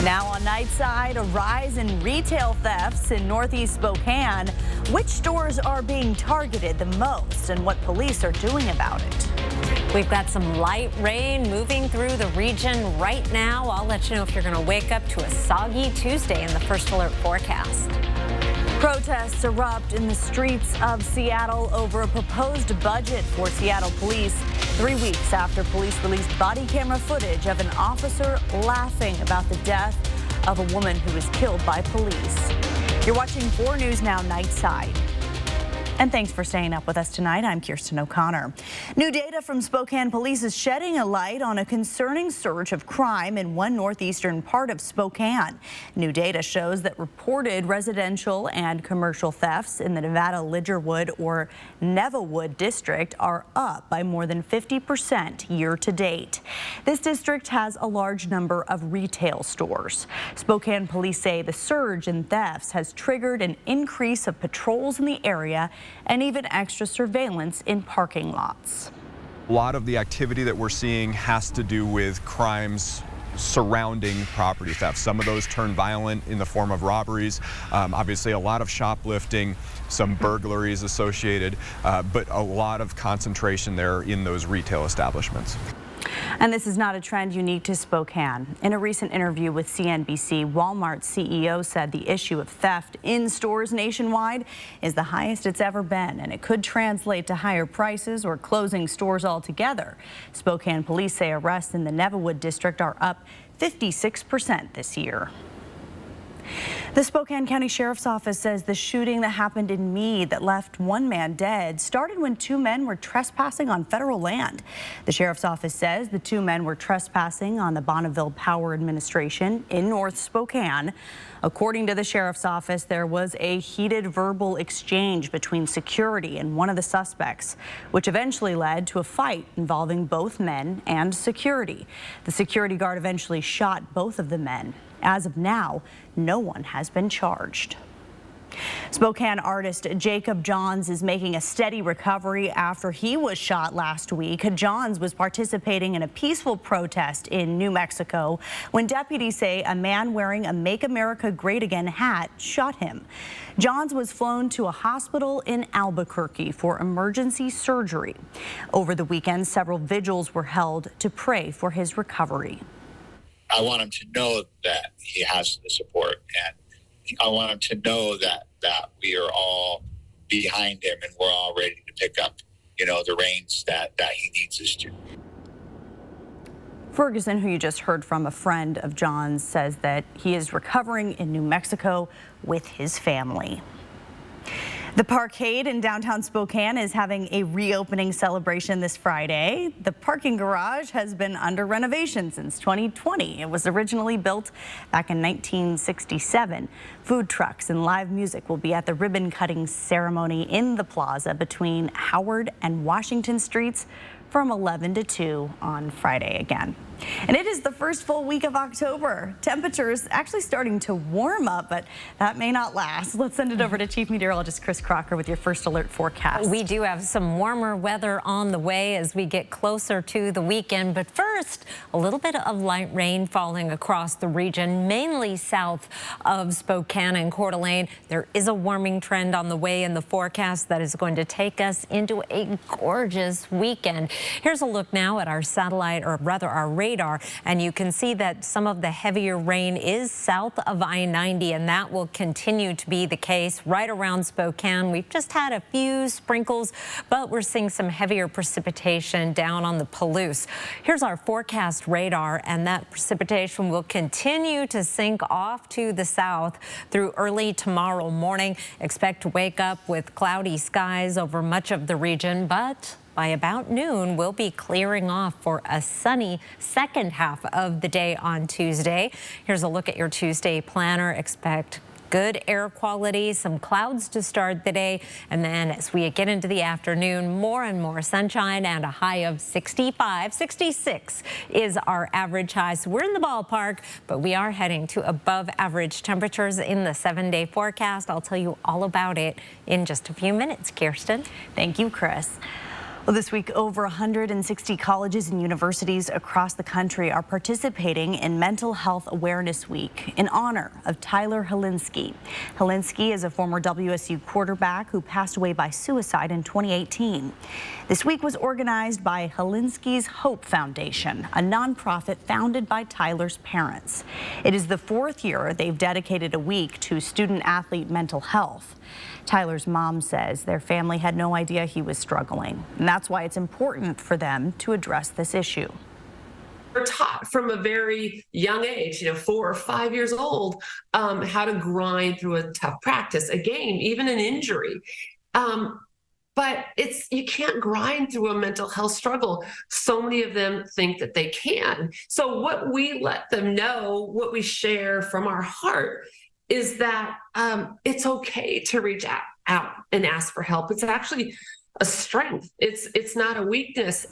Now on Nightside, a rise in retail thefts in Northeast Spokane. Which stores are being targeted the most and what police are doing about it? We've got some light rain moving through the region right now. I'll let you know if you're going to wake up to a soggy Tuesday in the first alert forecast. Protests erupt in the streets of Seattle over a proposed budget for Seattle police 3 weeks after police released body camera footage of an officer laughing about the death of a woman who was killed by police. You're watching 4 News Now Nightside. And thanks for staying up with us tonight. I'm Kirsten O'Connor. New data from Spokane Police is shedding a light on a concerning surge of crime in one northeastern part of Spokane. New data shows that reported residential and commercial thefts in the Nevada Lidgerwood or Nevawood district are up by more than 50% year to date. This district has a large number of retail stores. Spokane Police say the surge in thefts has triggered an increase of patrols in the area and even extra surveillance in parking lots. A lot of the activity that we're seeing has to do with crimes surrounding property theft. Some of those turn violent in the form of robberies. Obviously a lot of shoplifting, some burglaries associated, but a lot of concentration there in those retail establishments. And this is not a trend unique to Spokane. In a recent interview with CNBC, Walmart's CEO said the issue of theft in stores nationwide is the highest it's ever been, and it could translate to higher prices or closing stores altogether. Spokane police say arrests in the Nevawood district are up 56% this year. The Spokane County Sheriff's Office says the shooting that happened in Meade that left one man dead started when 2 men were trespassing on federal land. The Sheriff's Office says the 2 men were trespassing on the Bonneville Power Administration in North Spokane. According to the Sheriff's Office, there was a heated verbal exchange between security and one of the suspects, which eventually led to a fight involving both men and security. The security guard eventually shot both of the men. As of now, no one has been charged. Spokane artist Jacob Johns is making a steady recovery after he was shot last week. Johns was participating in a peaceful protest in New Mexico when deputies say a man wearing a Make America Great Again hat shot him. Johns was flown to a hospital in Albuquerque for emergency surgery. Over the weekend, several vigils were held to pray for his recovery. I want him to know that he has the support, and I want him to know that we are all behind him and we're all ready to pick up, the reins that he needs us to. Ferguson, who you just heard from, a friend of John's, says that he is recovering in New Mexico with his family. The Parkade in downtown Spokane is having a reopening celebration this Friday. The parking garage has been under renovation since 2020. It was originally built back in 1967. Food trucks and live music will be at the ribbon cutting ceremony in the plaza between Howard and Washington Streets from 11 to 2 on Friday again. And it is the first full week of October. Temperatures actually starting to warm up, but that may not last. Let's send it over to Chief Meteorologist Chris Crocker with your first alert forecast. We do have some warmer weather on the way as we get closer to the weekend. But first, a little bit of light rain falling across the region, mainly south of Spokane and Coeur d'Alene. There is a warming trend on the way in the forecast that is going to take us into a gorgeous weekend. Here's a look now at our satellite, or rather our radar, and you can see that some of the heavier rain is south of I-90, and that will continue to be the case right around Spokane. We've just had a few sprinkles, but we're seeing some heavier precipitation down on the Palouse. Here's our forecast radar, and that precipitation will continue to sink off to the south through early tomorrow morning. Expect to wake up with cloudy skies over much of the region, but by about noon, we'll be clearing off for a sunny second half of the day on Tuesday. Here's a look at your Tuesday planner. Expect good air quality, some clouds to start the day, and then as we get into the afternoon, more and more sunshine and a high of 65. 66 is our average high, so we're in the ballpark, but we are heading to above average temperatures in the 7-day forecast. I'll tell you all about it in just a few minutes. Kirsten. Thank you, Chris. Well, this week, over 160 colleges and universities across the country are participating in Mental Health Awareness Week in honor of Tyler Hilinski. Hilinski is a former WSU quarterback who passed away by suicide in 2018. This week was organized by Hilinski's Hope Foundation, a nonprofit founded by Tyler's parents. It is the 4th year they've dedicated a week to student-athlete mental health. Tyler's mom says their family had no idea he was struggling, and that's why it's important for them to address this issue. We're taught from a very young age, 4 or 5 years old, how to grind through a tough practice, a game, even an injury. But you can't grind through a mental health struggle. So many of them think that they can. So what we let them know, what we share from our heart, is that it's okay to reach out and ask for help. It's actually a strength. It's not a weakness.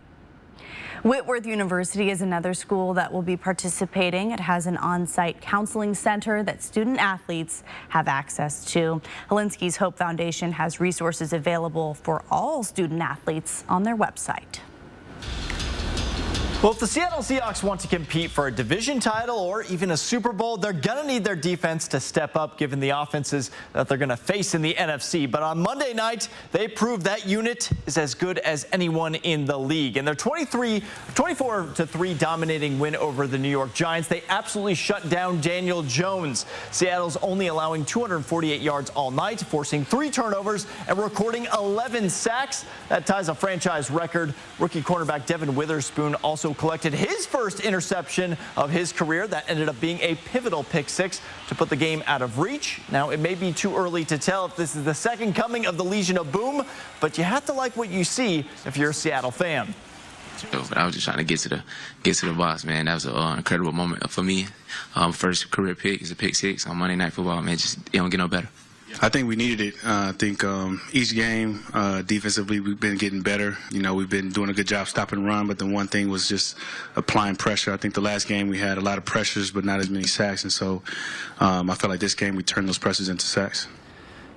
Whitworth University is another school that will be participating. It has an on-site counseling center that student athletes have access to. Hilinski's Hope Foundation has resources available for all student athletes on their website. Well, if the Seattle Seahawks want to compete for a division title or even a Super Bowl, they're going to need their defense to step up given the offenses that they're going to face in the NFC. But on Monday night, they proved that unit is as good as anyone in the league. And their 24-3 dominating win over the New York Giants, they absolutely shut down Daniel Jones. Seattle's only allowing 248 yards all night, forcing 3 turnovers and recording 11 sacks. That ties a franchise record. Rookie cornerback Devin Witherspoon also collected his first interception of his career. That ended up being a pivotal pick 6 to put the game out of reach. Now, it may be too early to tell if this is the second coming of the Legion of Boom, but you have to like what you see if you're a Seattle fan. But I was just trying to get to the box, man. That was an incredible moment for me. First career pick is a pick 6 on Monday Night Football, man. It don't get no better. I think we needed it. I think each game, defensively, we've been getting better. We've been doing a good job stopping run, but the one thing was just applying pressure. I think the last game we had a lot of pressures, but not as many sacks. And so I felt like this game we turned those pressures into sacks.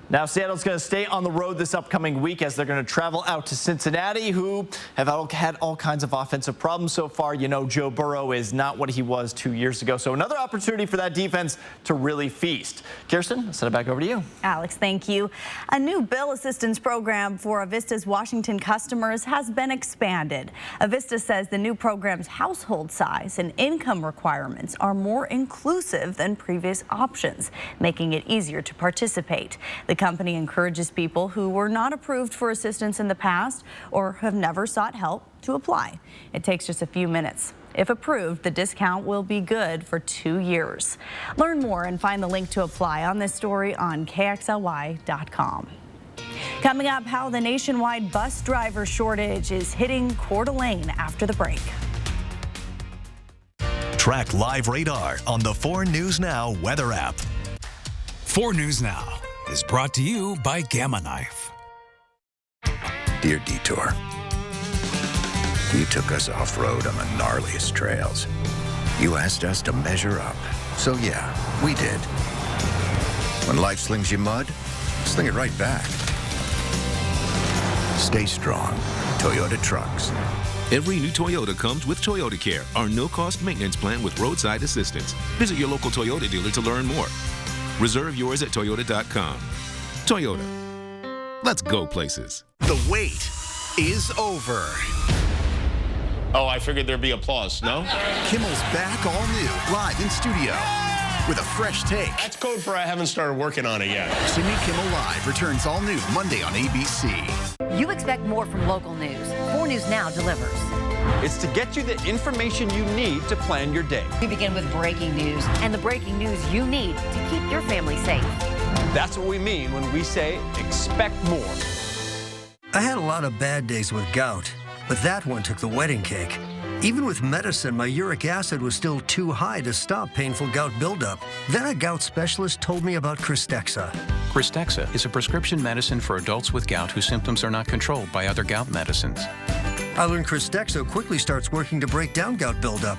Now, Seattle's going to stay on the road this upcoming week as they're going to travel out to Cincinnati, who have had all kinds of offensive problems so far. Joe Burrow is not what he was 2 years ago. So another opportunity for that defense to really feast. Kirsten, I'll send it back over to you. Alex, thank you. A new bill assistance program for Avista's Washington customers has been expanded. Avista says the new program's household size and income requirements are more inclusive than previous options, making it easier to participate. The company encourages people who were not approved for assistance in the past or have never sought help to apply. It takes just a few minutes. If approved, the discount will be good for 2 years. Learn more and find the link to apply on this story on KXLY.com. Coming up, how the nationwide bus driver shortage is hitting Coeur d'Alene after the break. Track live radar on the 4 News Now weather app. 4 News Now is brought to you by Gamma Knife. Dear Detour, you took us off-road on the gnarliest trails. You asked us to measure up. So yeah, we did. When life slings you mud, sling it right back. Stay strong. Toyota Trucks. Every new Toyota comes with Toyota Care, our no-cost maintenance plan with roadside assistance. Visit your local Toyota dealer to learn more. Reserve yours at Toyota.com. Toyota. Let's go places. The wait is over. Oh, I figured there'd be applause, no? Kimmel's back all new, live in studio, with a fresh take. That's code for I haven't started working on it yet. Jimmy Kimmel Live returns all new Monday on ABC. You expect more from local news. 4 News Now delivers. It's to get you the information you need to plan your day. We begin with breaking news and the breaking news you need to keep your family safe. That's what we mean when we say expect more. I had a lot of bad days with gout, but that one took the wedding cake. Even with medicine, my uric acid was still too high to stop painful gout buildup. Then a gout specialist told me about Cristexa. Cristexa is a prescription medicine for adults with gout whose symptoms are not controlled by other gout medicines. I learned Cristexa quickly starts working to break down gout buildup.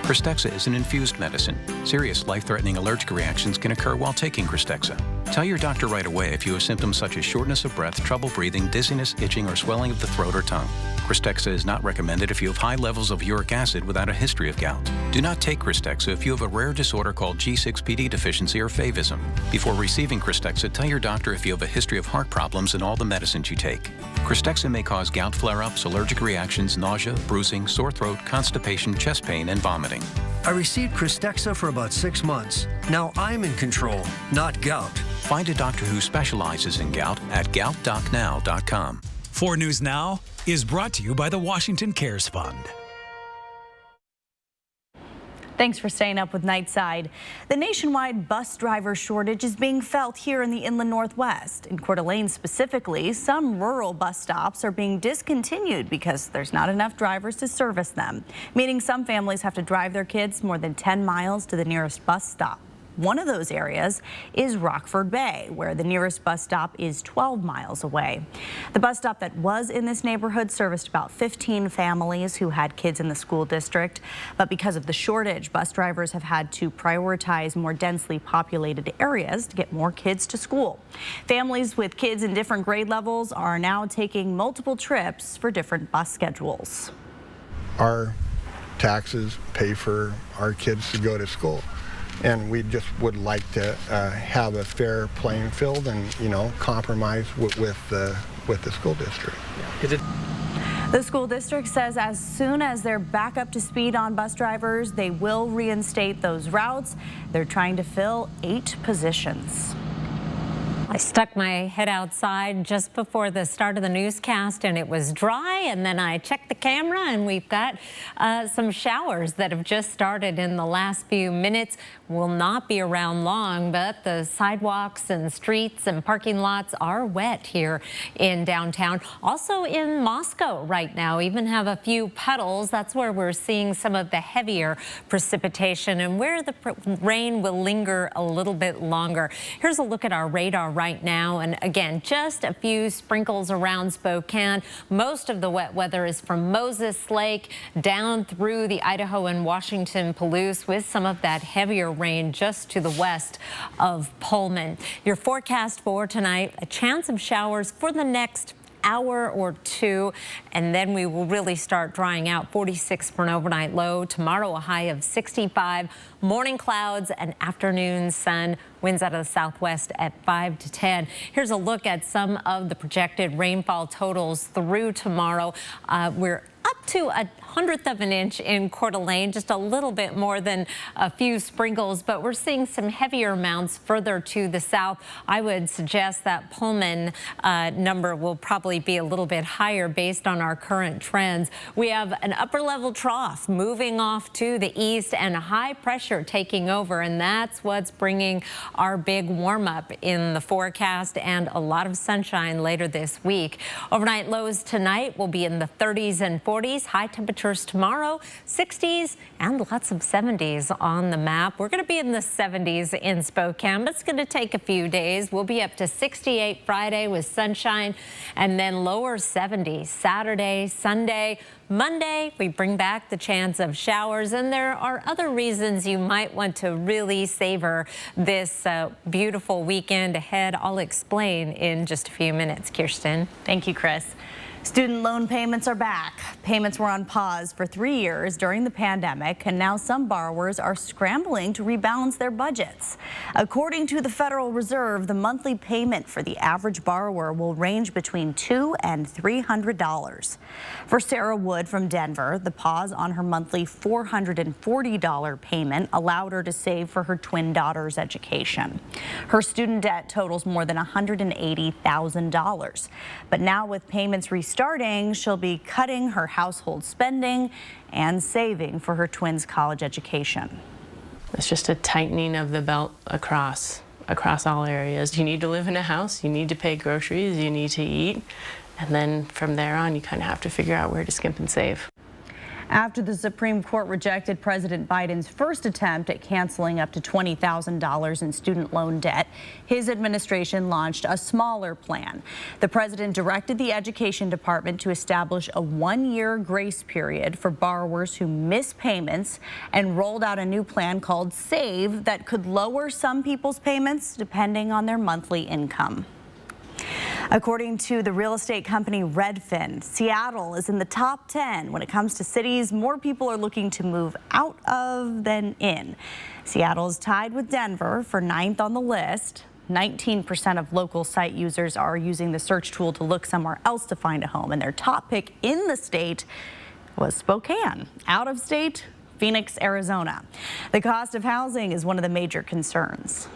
Cristexa is an infused medicine. Serious life-threatening allergic reactions can occur while taking Cristexa. Tell your doctor right away if you have symptoms such as shortness of breath, trouble breathing, dizziness, itching, or swelling of the throat or tongue. Krystexxa is not recommended if you have high levels of uric acid without a history of gout. Do not take Krystexxa if you have a rare disorder called G6PD deficiency or favism. Before receiving Krystexxa, tell your doctor if you have a history of heart problems and all the medicines you take. Krystexxa may cause gout flare-ups, allergic reactions, nausea, bruising, sore throat, constipation, chest pain, and vomiting. I received Krystexxa for about 6 months. Now I'm in control, not gout. Find a doctor who specializes in gout at goutdocnow.com. 4 News Now is brought to you by the Washington Cares Fund. Thanks for staying up with Nightside. The nationwide bus driver shortage is being felt here in the inland Northwest. In Coeur d'Alene specifically, some rural bus stops are being discontinued because there's not enough drivers to service them, meaning some families have to drive their kids more than 10 miles to the nearest bus stop. One of those areas is Rockford Bay, where the nearest bus stop is 12 miles away. The bus stop that was in this neighborhood serviced about 15 families who had kids in the school district. But because of the shortage, bus drivers have had to prioritize more densely populated areas to get more kids to school. Families with kids in different grade levels are now taking multiple trips for different bus schedules. Our taxes pay for our kids to go to school. And we just would like to have a fair playing field and, compromise with the school district. The school district says as soon as they're back up to speed on bus drivers, they will reinstate those routes. They're trying to fill 8 positions. I stuck my head outside just before the start of the newscast and it was dry, and then I checked the camera and we've got some showers that have just started in the last few minutes. Will not be around long, but the sidewalks and streets and parking lots are wet here in downtown. Also in Moscow right now, even have a few puddles. That's where we're seeing some of the heavier precipitation and where the rain will linger a little bit longer. Here's a look at our radar right now, and again, just a few sprinkles around Spokane. Most of the wet weather is from Moses Lake down through the Idaho and Washington Palouse, with some of that heavier rain just to the west of Pullman. Your forecast for tonight: a chance of showers for the next hour or 2, and then we will really start drying out. 46 for an overnight low. Tomorrow a high of 65. Morning clouds and afternoon sun. Winds out of the southwest at 5 to 10. Here's a look at some of the projected rainfall totals through tomorrow. We're up to 1/100 of an inch in Coeur d'Alene, just a little bit more than a few sprinkles, but we're seeing some heavier amounts further to the south. I would suggest that Pullman number will probably be a little bit higher based on our current trends. We have an upper level trough moving off to the east and high pressure taking over, and that's what's bringing our big warm up in the forecast and a lot of sunshine later this week. Overnight lows tonight will be in the 30s and 40s. High temperatures tomorrow, 60s and lots of 70s on the map. We're going to be in the 70s in Spokane, but it's going to take a few days. We'll be up to 68 Friday with sunshine, and then lower 70s Saturday, Sunday. Monday, we bring back the chance of showers, and there are other reasons you might want to really savor this beautiful weekend ahead. I'll explain in just a few minutes. Kirsten. Thank you, Chris. Student loan payments are back. Payments were on pause for 3 years during the pandemic, and now some borrowers are scrambling to rebalance their budgets. According to the Federal Reserve, the monthly payment for the average borrower will range between $200 and $300. For Sarah Wood from Denver, the pause on her monthly $440 payment allowed her to save for her twin daughter's education. Her student debt totals more than $180,000. But now with payments restarting, she'll be cutting her household spending and saving for her twins' college education. It's just a tightening of the belt across all areas. You need to live in a house, you need to pay groceries, you need to eat, and then from there on you kind of have to figure out where to skimp and save. After the Supreme Court rejected President Biden's first attempt at canceling up to $20,000 in student loan debt, his administration launched a smaller plan. The president directed the Education Department to establish a one-year grace period for borrowers who miss payments and rolled out a new plan called SAVE that could lower some people's payments depending on their monthly income. According to the real estate company Redfin, Seattle is in the top 10 when it comes to cities more people are looking to move out of than in. Seattle is tied with Denver for 9th on the list. 19% of local site users are using the search tool to look somewhere else to find a home, and their top pick in the state was Spokane. Out of state, Phoenix, Arizona. The cost of housing is one of the major concerns.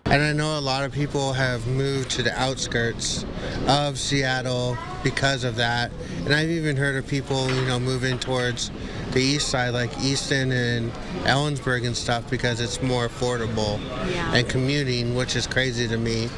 And I know a lot of people have moved to the outskirts of Seattle because of that. And I've even heard of people, moving towards the east side, like Easton and Ellensburg and stuff, because it's more affordable and commuting, which is crazy to me.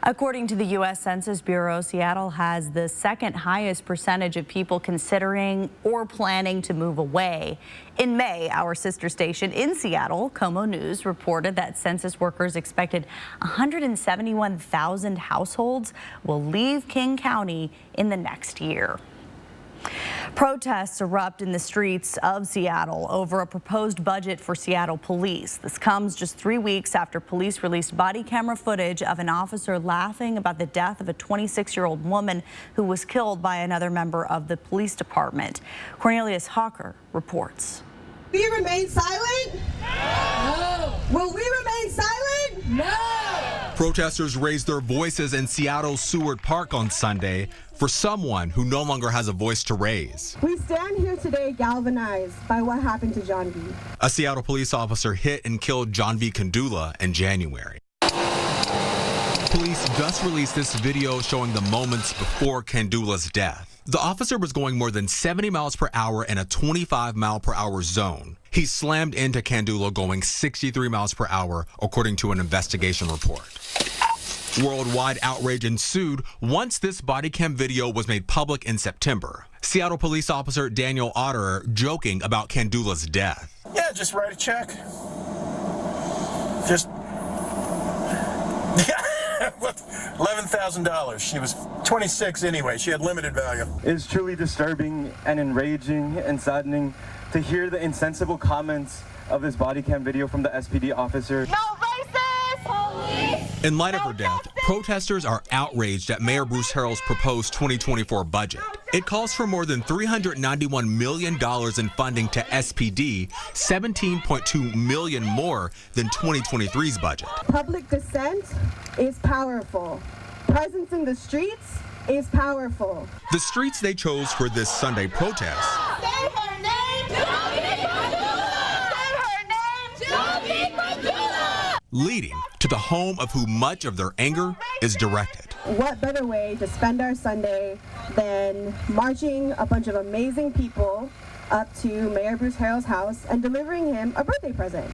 According to the U.S. Census Bureau, Seattle has the second highest percentage of people considering or planning to move away. In May, our sister station in Seattle, Como News, reported that census workers expected 171,000 households will leave King County in the next year. Protests erupt in the streets of Seattle over a proposed budget for Seattle police. This comes just 3 weeks after police released body camera footage of an officer laughing about the death of a 26-year-old woman who was killed by another member of the police department. Cornelius Hawker reports. We remain silent? No. Will we remain silent? No. Protesters raised their voices in Seattle's Seward Park on Sunday for someone who no longer has a voice to raise. We stand here today galvanized by what happened to John V. A Seattle police officer hit and killed John V. Kandula in January. Police just released this video showing the moments before Kandula's death. The officer was going more than 70 miles per hour in a 25-mile-per-hour zone. He slammed into Kandula going 63 miles per hour, according to an investigation report. Worldwide outrage ensued once this body cam video was made public in September. Seattle police officer Daniel Otterer joking about Kandula's death. Yeah, just write a check. Just $11,000. She was 26 anyway. She had limited value. It's truly disturbing and enraging and saddening to hear the insensible comments of this body cam video from the SPD officer. No racist! Police! In light of her death, protesters are outraged at Mayor Bruce Harrell's proposed 2024 budget. It calls for more than $391 million in funding to SPD, $17.2 million more than 2023's budget. Public dissent is powerful. Presence in the streets is powerful. The streets they chose for this Sunday protest Say her name! leading to the home of who much of their anger is directed. What better way to spend our Sunday than marching a bunch of amazing people up to Mayor Bruce Harrell's house and delivering him a birthday present.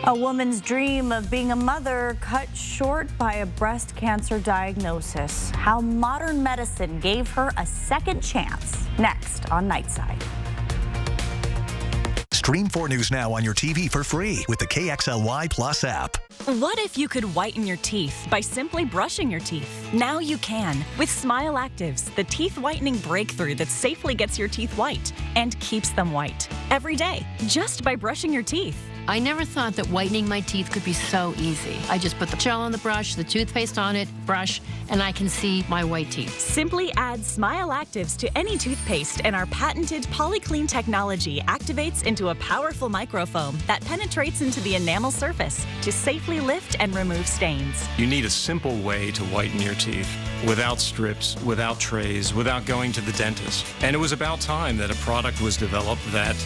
A woman's dream of being a mother cut short by a breast cancer diagnosis. How modern medicine gave her a second chance. Next on Nightside. Stream 4 News Now on your TV for free with the KXLY Plus app. What if you could whiten your teeth by simply brushing your teeth? Now you can with Smile Actives, the teeth whitening breakthrough that safely gets your teeth white and keeps them white every day just by brushing your teeth. I never thought that whitening my teeth could be so easy. I just put the gel on the brush, the toothpaste on it, brush, and I can see my white teeth. Simply add Smile Actives to any toothpaste and our patented PolyClean technology activates into a powerful microfoam that penetrates into the enamel surface to safely lift and remove stains. You need a simple way to whiten your teeth without strips, without trays, without going to the dentist. And it was about time that a product was developed that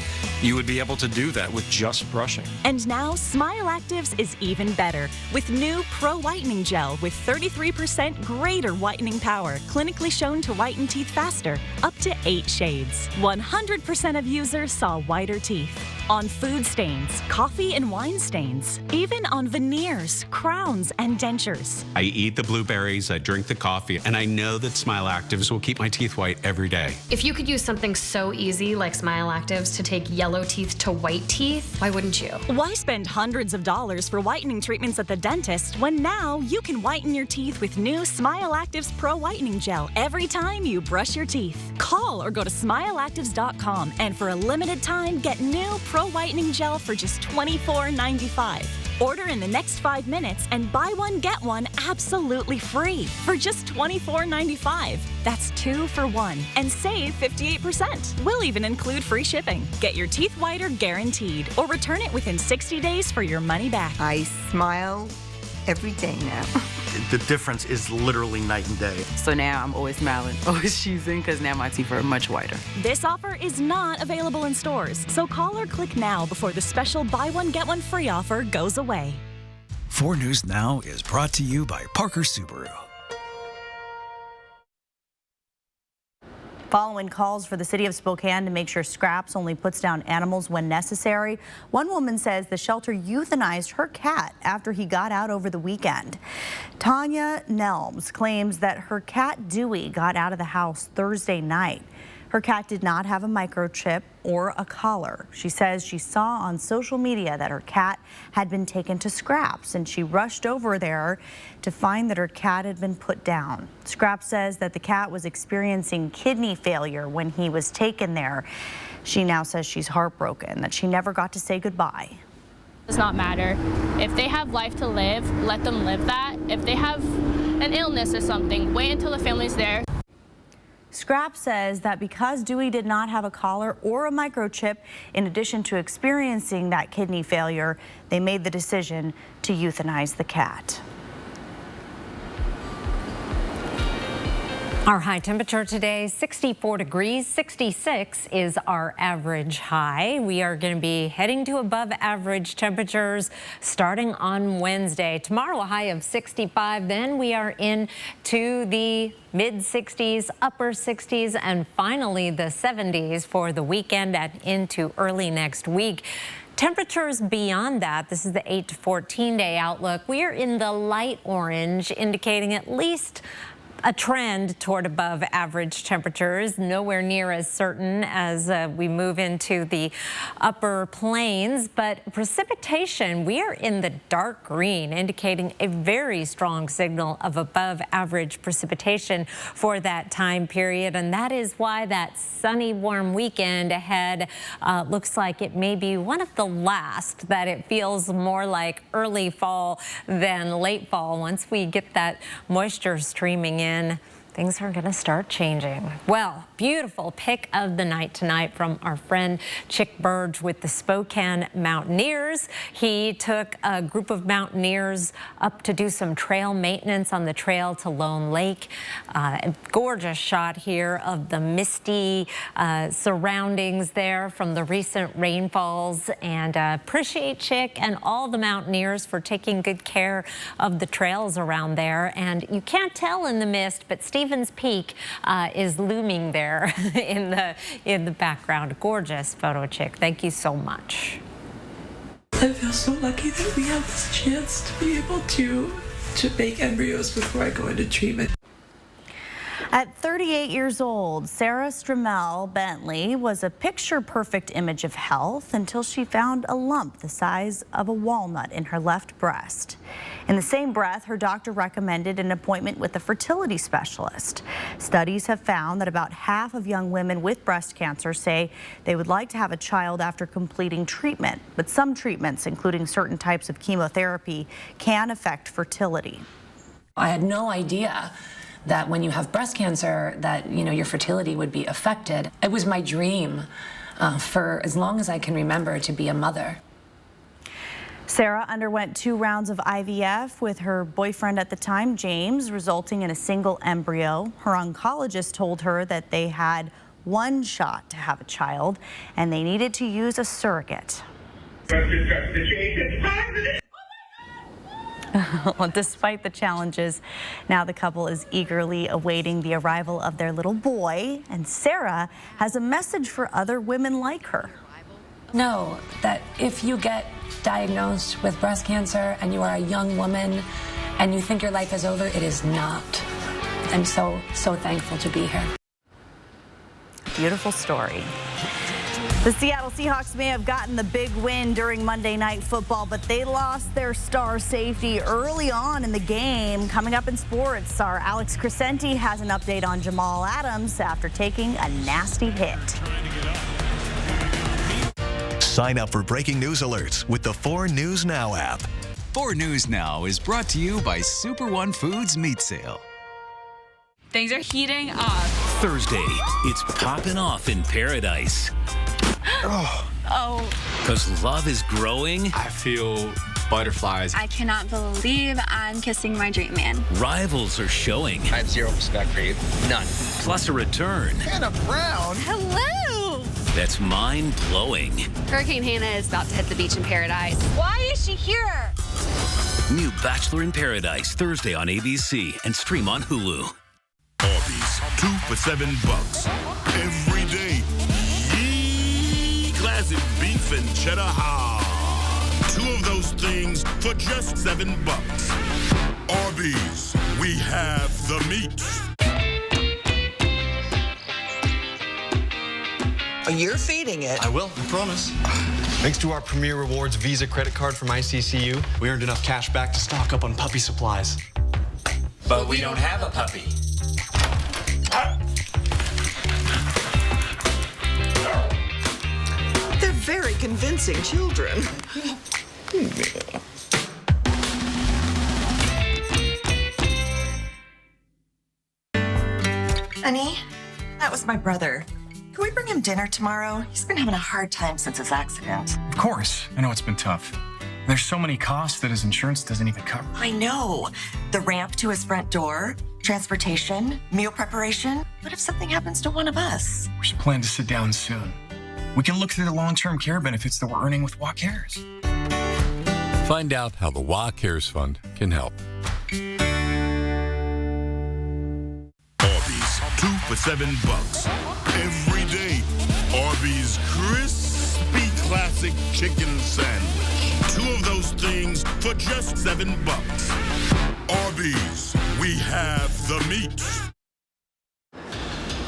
you would be able to do that with just brushing. And now Smile Actives is even better with new Pro Whitening Gel with 33% greater whitening power, clinically shown to whiten teeth faster, up to 8 shades. 100% of users saw whiter teeth. on food stains, coffee and wine stains, even on veneers, crowns, and dentures. I eat the blueberries, I drink the coffee, and I know that Smile Actives will keep my teeth white every day. If you could use something so easy like Smile Actives to take yellow teeth to white teeth, why wouldn't you? Why spend hundreds of dollars for whitening treatments at the dentist when now you can whiten your teeth with new Smile Actives Pro Whitening Gel every time you brush your teeth? Call or go to smileactives.com and for a limited time get new Pro Whitening Gel for just $24.95. Order in the next 5 minutes and buy one, get one absolutely free for just $24.95. That's 2 for 1 and save 58%. We'll even include free shipping. Get your teeth whiter guaranteed or return it within 60 days for your money back. I smile every day now. The difference is literally night and day. So now I'm always smiling, always choosing, because now my teeth are much whiter. This offer is not available in stores, so call or click now before the special buy one, get one free offer goes away. 4 News Now is brought to you by Parker Subaru. Following calls for the city of Spokane to make sure Scraps only puts down animals when necessary, one woman says the shelter euthanized her cat after he got out over the weekend. Tanya Nelms claims that her cat Dewey got out of the house Thursday night. Her cat did not have a microchip or a collar. She says she saw on social media that her cat had been taken to Scraps, and she rushed over there to find that her cat had been put down. Scraps says that the cat was experiencing kidney failure when he was taken there. She now says she's heartbroken that she never got to say goodbye. It does not matter. If they have life to live, let them live that. If they have an illness or something, wait until the family's there. Scrap says that because Dewey did not have a collar or a microchip, in addition to experiencing that kidney failure, they made the decision to euthanize the cat. Our high temperature today, 64 degrees, 66 is our average high. We are going to be heading to above average temperatures starting on Wednesday. Tomorrow, a high of 65. Then we are into the mid 60s, upper 60s, and finally the 70s for the weekend and into early next week. Temperatures beyond that, this is the 8 to 14 day outlook. We are in the light orange, indicating at least a trend toward above average temperatures, nowhere near as certain as we move into the upper plains, but precipitation, we are in the dark green, indicating a very strong signal of above average precipitation for that time period, and that is why that sunny, warm weekend ahead looks like it may be one of the last, that it feels more like early fall than late fall. Once we get that moisture streaming in, things are going to start changing. Well, beautiful pick of the night tonight from our friend Chick Burge with the Spokane Mountaineers. He took a group of mountaineers up to do some trail maintenance on the trail to Lone Lake. A gorgeous shot here of the misty surroundings there from the recent rainfalls, and appreciate Chick and all the mountaineers for taking good care of the trails around there. And you can't tell in the mist, but Stevens Peak is looming there in the background. Gorgeous photo, Chick. Thank you so much. I feel so lucky that we have this chance to be able to make embryos before I go into treatment. At 38 years old, Sarah Stramel Bentley was a picture-perfect image of health until she found a lump the size of a walnut in her left breast. In the same breath, her doctor recommended an appointment with a fertility specialist. Studies have found that about half of young women with breast cancer say they would like to have a child after completing treatment, but some treatments, including certain types of chemotherapy, can affect fertility. I had no idea that when you have breast cancer that, your fertility would be affected. It was my dream for as long as I can remember to be a mother. Sarah underwent 2 rounds of IVF with her boyfriend at the time, James, resulting in a single embryo. Her oncologist told her that they had 1 shot to have a child and they needed to use a surrogate. Despite the challenges, now the couple is eagerly awaiting the arrival of their little boy, and Sarah has a message for other women like her. Know that if you get diagnosed with breast cancer and you are a young woman and you think your life is over, it is not. I'm so thankful to be here. Beautiful story. The Seattle Seahawks may have gotten the big win during Monday Night Football, but they lost their star safety early on in the game. Coming up in sports, our Alex Crescenti has an update on Jamal Adams after taking a nasty hit. Sign up for breaking news alerts with the 4 News Now app. 4 News Now is brought to you by Super One Foods Meat Sale. Things are heating up. Thursday, it's popping off in paradise. Oh. Because love is growing. I feel butterflies. I cannot believe I'm kissing my dream man. Rivals are showing. I have zero respect for you. None. Plus a return. Hannah Brown. Hello. That's mind-blowing. Hurricane Hannah is about to hit the beach in paradise. Why is she here? New Bachelor in Paradise, Thursday on ABC and stream on Hulu. Arby's, 2 for $7 every day. Yee! Classic beef and cheddar hard. 2 of those things for just $7. Arby's, we have the meat. You're feeding it. I will, I promise. Thanks to our Premier Rewards Visa credit card from ICCU, we earned enough cash back to stock up on puppy supplies. But we don't have a puppy. They're very convincing children. Honey, that was my brother. Can we bring him dinner tomorrow? He's been having a hard time since his accident. Of course. I know it's been tough. There's so many costs that his insurance doesn't even cover. I know. The ramp to his front door, transportation, meal preparation. What if something happens to one of us? We should plan to sit down soon. We can look through the long-term care benefits that we're earning with WA Cares. Find out how the WA Cares Fund can help. Arby's, 2 for $7 every day. Arby's crispy classic chicken sandwich. 2 of those things for just $7. Arby's, we have the meat.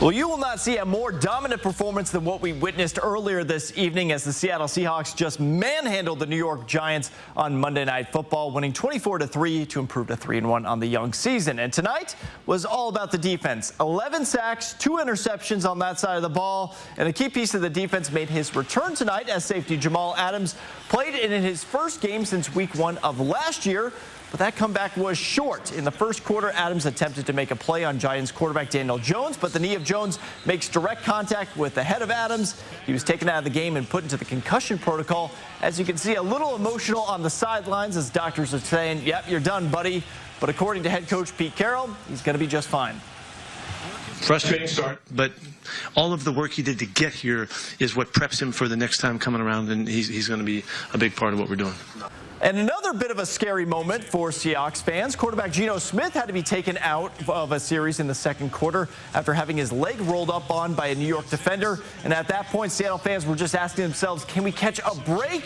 Well, you will not see a more dominant performance than what we witnessed earlier this evening as the Seattle Seahawks just manhandled the New York Giants on Monday Night Football, winning 24-3 to improve to 3-1 on the young season. And tonight was all about the defense. 11 sacks, 2 interceptions on that side of the ball. And a key piece of the defense made his return tonight as safety Jamal Adams played in his first game since week 1 of last year. But that comeback was short. In the first quarter, Adams attempted to make a play on Giants quarterback Daniel Jones, but the knee of Jones makes direct contact with the head of Adams. He was taken out of the game and put into the concussion protocol. As you can see, a little emotional on the sidelines as doctors are saying, yep, you're done, buddy. But according to head coach Pete Carroll, he's going to be just fine. Frustrating start, but all of the work he did to get here is what preps him for the next time coming around, and he's going to be a big part of what we're doing. And another bit of a scary moment for Seahawks fans. Quarterback Geno Smith had to be taken out of a series in the second quarter after having his leg rolled up on by a New York defender. And at that point, Seattle fans were just asking themselves, can we catch a break?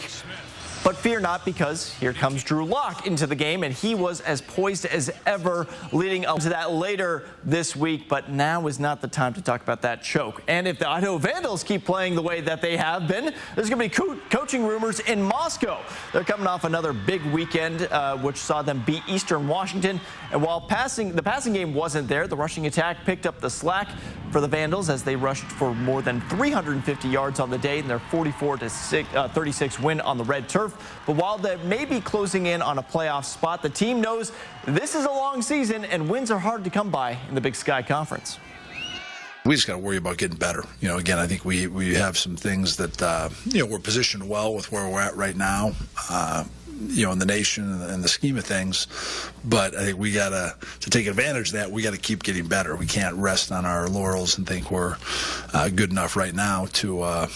But fear not, because here comes Drew Lock into the game, and he was as poised as ever, leading up to that later this week. But now is not the time to talk about that choke. And if the Idaho Vandals keep playing the way that they have been, there's going to be coaching rumors in Moscow. They're coming off another big weekend, which saw them beat Eastern Washington. And while the passing game wasn't there, the rushing attack picked up the slack for the Vandals as they rushed for more than 350 yards on the day in their 44-36 win on the red turf. But while they may be closing in on a playoff spot, the team knows this is a long season and wins are hard to come by in the Big Sky Conference. We just got to worry about getting better. You know, again, I think we have some things that, we're positioned well with where we're at right now, in the nation and the scheme of things. But I think we got to take advantage of that. We got to keep getting better. We can't rest on our laurels and think we're good enough right now to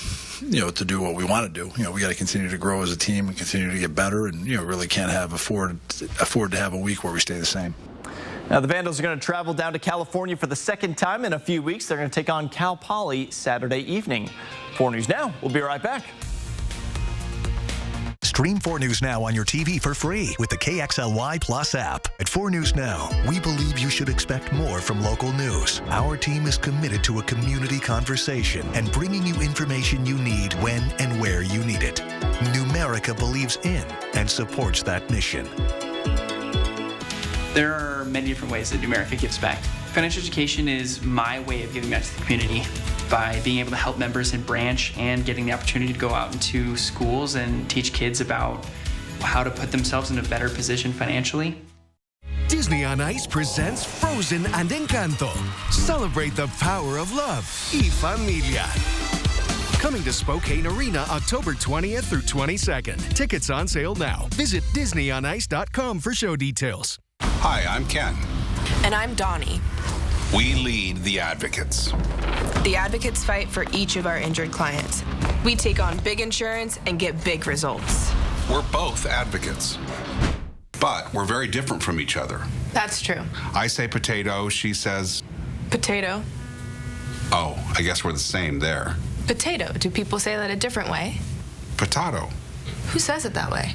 do what we want to do. We got to continue to grow as a team and continue to get better, and really can't afford to have a week where we stay the same. Now, the Vandals are going to travel down to California for the second time in a few weeks. They're going to take on Cal Poly Saturday evening. 4 News Now. We'll be right back. Stream 4 News Now on your TV for free with the KXLY Plus app. At 4 News Now, we believe you should expect more from local news. Our team is committed to a community conversation and bringing you information you need when and where you need it. Numerica believes in and supports that mission. There are many different ways that Numerica gives back. Financial education is my way of giving back to the community by being able to help members in branch and getting the opportunity to go out into schools and teach kids about how to put themselves in a better position financially. Disney on Ice presents Frozen and Encanto. Celebrate the power of love y familia. Coming to Spokane Arena October 20th through 22nd. Tickets on sale now. Visit DisneyOnIce.com for show details. Hi, I'm Ken. And I'm Donnie. We lead the Advocates. The Advocates fight for each of our injured clients. We take on big insurance and get big results. We're both advocates, but we're very different from each other. That's true. I say potato, she says... Potato. Oh, I guess we're the same there. Potato. Do people say that a different way? Potato. Who says it that way?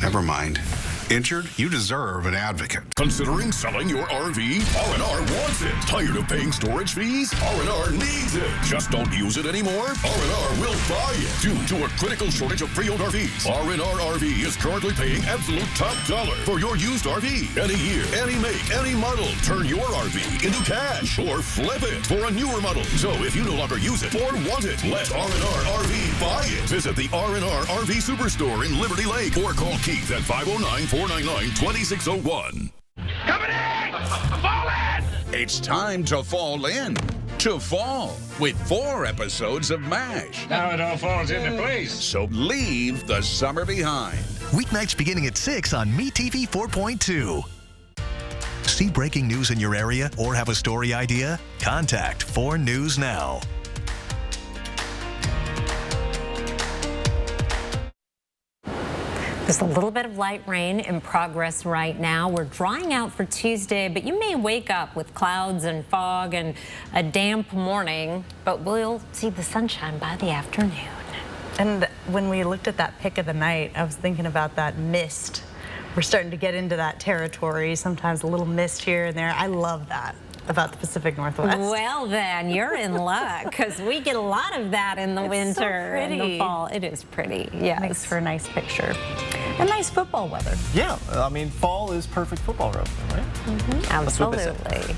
Never mind. Injured? You deserve an advocate. Considering selling your RV? R&R wants it. Tired of paying storage fees? R&R needs it. Just don't use it anymore? R&R will buy it. Due to a critical shortage of pre-owned RVs, R&R RV is currently paying absolute top dollar for your used RV. Any year, any make, any model. Turn your RV into cash or flip it for a newer model. So if you no longer use it or want it, let R&R RV buy it. Visit the R&R RV Superstore in Liberty Lake or call Keith at 509-499-2601. Coming in! Fall in! It's time to fall in. To fall with 4 episodes of MASH. Now it all falls into place. So leave the summer behind. Weeknights beginning at 6 on MeTV 4.2. See breaking news in your area or have a story idea? Contact 4 News Now. There's a little bit of light rain in progress right now. We're drying out for Tuesday, but you may wake up with clouds and fog and a damp morning, but we'll see the sunshine by the afternoon. And when we looked at that pic of the night, I was thinking about that mist. We're starting to get into that territory, sometimes a little mist here and there. I love that about the Pacific Northwest. Well then, you're in luck, because we get a lot of that in the winter and the fall. It is pretty, yes. Makes for a nice picture. And nice football weather. Yeah, I mean, fall is perfect football weather, right? Absolutely.